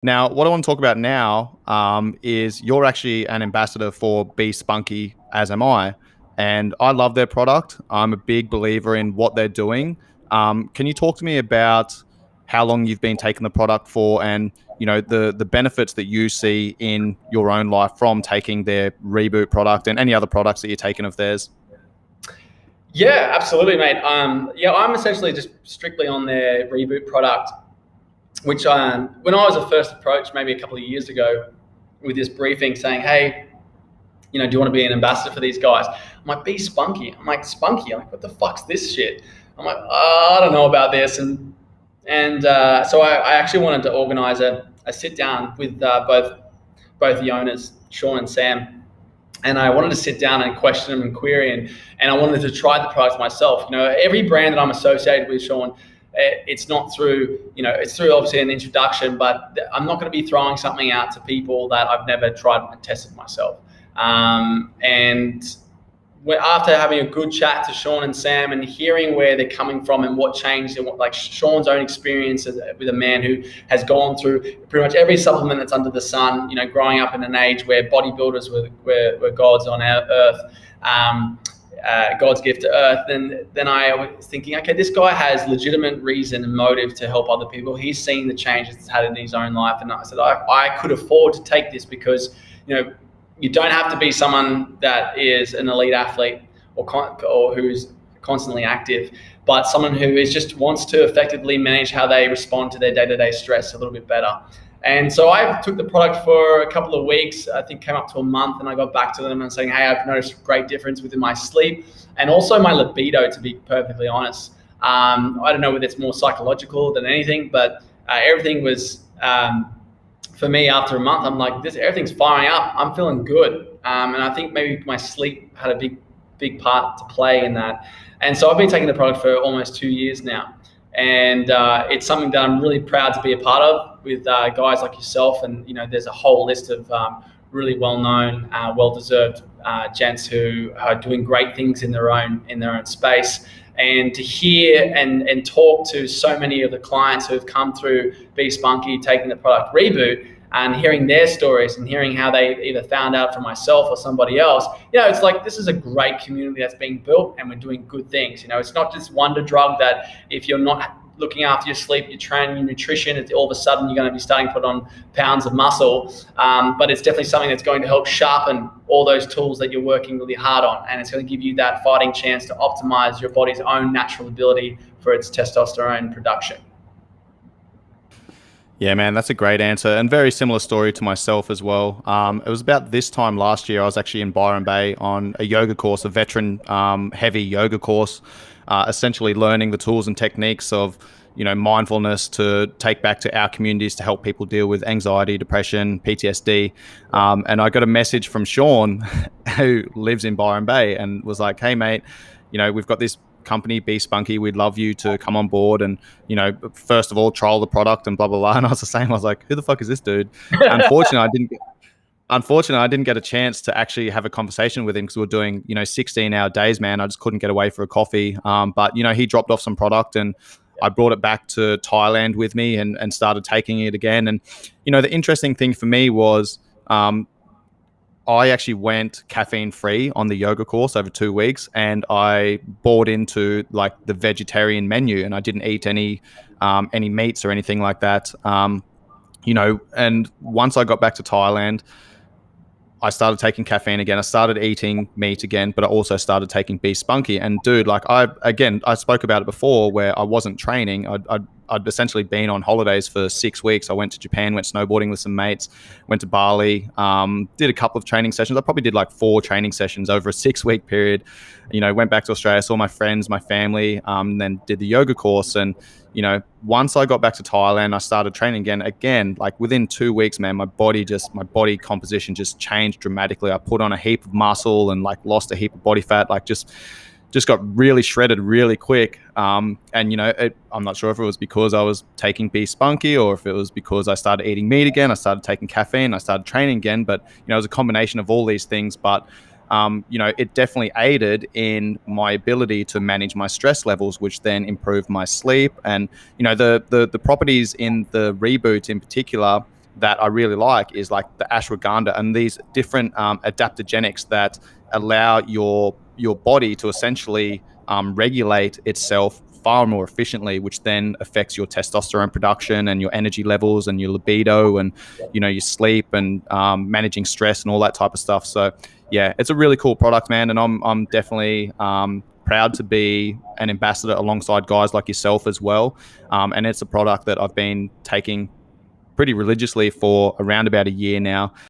Now, what I want to talk about now is you're actually an ambassador for Be Spunky, as am I. And I love their product. I'm a big believer in what they're doing. Can you talk to me about how long you've been taking the product for and the benefits that you see in your own life from taking their reboot product and any other products that you're taking of theirs? Yeah, absolutely, mate. Yeah, I'm essentially just strictly on their reboot product, which when I was first approached maybe a couple of years ago with this briefing saying, hey, do you want to be an ambassador for these guys? I'm like, be spunky. I'm like, spunky. I'm like, what the fuck's this shit? I'm like, I don't know about this. And so I actually wanted to organize a sit down with both the owners, Sean and Sam, and I wanted to sit down and question them and query, and I wanted to try the product myself. Every brand that I'm associated with, Sean, it's not through, it's through obviously an introduction, but I'm not going to be throwing something out to people that I've never tried and tested myself. And after having a good chat to Sean and Sam and hearing where they're coming from and what changed and what, like, Sean's own experience with a man who has gone through pretty much every supplement that's under the sun, growing up in an age where bodybuilders were gods on our earth, God's gift to earth, then I was thinking, okay, this guy has legitimate reason and motive to help other people. He's seen the changes it's had in his own life. And I said, I could afford to take this because, you don't have to be someone that is an elite athlete or who's constantly active, but someone who is just wants to effectively manage how they respond to their day-to-day stress a little bit better. And so I took the product for a couple of weeks, I think came up to a month, and I got back to them and saying, hey, I've noticed a great difference within my sleep and also my libido, to be perfectly honest. I don't know whether it's more psychological than anything, but everything was, for me, after a month, I'm like, everything's firing up. I'm feeling good. And I think maybe my sleep had a big part to play in that. And so I've been taking the product for almost 2 years now. And it's something that I'm really proud to be a part of with guys like yourself. And, there's a whole list of really well-known, well-deserved gents who are doing great things in their own space. And to hear and talk to so many of the clients who have come through Be Spunky, taking the product reboot, and hearing their stories and hearing how they either found out from myself or somebody else, it's like, this is a great community that's being built and we're doing good things. It's not just wonder drug that if you're not looking after your sleep, your training, your nutrition, all of a sudden you're going to be starting to put on pounds of muscle. But it's definitely something that's going to help sharpen all those tools that you're working really hard on. And it's going to give you that fighting chance to optimize your body's own natural ability for its testosterone production. Yeah, man, that's a great answer and very similar story to myself as well. It was about this time last year. I was actually in Byron Bay on a yoga course, a veteran heavy yoga course, essentially learning the tools and techniques of mindfulness to take back to our communities to help people deal with anxiety, depression, PTSD. And I got a message from Sean, who lives in Byron Bay, and was like, "Hey, mate, we've got this company, Be Spunky, we'd love you to come on board and first of all trial the product and blah blah blah." And I was the same. I was like, who the fuck is this dude? Unfortunately I didn't get a chance to actually have a conversation with him because we we're doing 16-hour days, man. I just couldn't get away for a coffee. But he dropped off some product and I brought it back to Thailand with me and started taking it again. And the interesting thing for me was I actually went caffeine free on the yoga course over 2 weeks, and I bought into like the vegetarian menu, and I didn't eat any meats or anything like that. And once I got back to Thailand, I started taking caffeine again. I started eating meat again, but I also started taking Be Spunky. And dude, like I spoke about it before where I wasn't training. I'd essentially been on holidays for 6 weeks. I went to Japan, went snowboarding with some mates, went to Bali, did a couple of training sessions. I probably did like 4 training sessions over a 6-week period. Went back to Australia, saw my friends, my family, then did the yoga course. And once I got back to Thailand, I started training again, like within 2 weeks, man, my body composition just changed dramatically. I put on a heap of muscle and like lost a heap of body fat, like just got really shredded really quick. And I'm not sure if it was because I was taking Be Spunky or if it was because I started eating meat again, I started taking caffeine, I started training again, but it was a combination of all these things. But it definitely aided in my ability to manage my stress levels, which then improved my sleep. And the properties in the reboot in particular that I really like is like the ashwagandha and these different adaptogenics that allow your body to essentially regulate itself far more efficiently, which then affects your testosterone production and your energy levels and your libido and your sleep and managing stress and all that type of stuff. So yeah, it's a really cool product, man, and I'm definitely proud to be an ambassador alongside guys like yourself as well. And it's a product that I've been taking pretty religiously for around about a year now.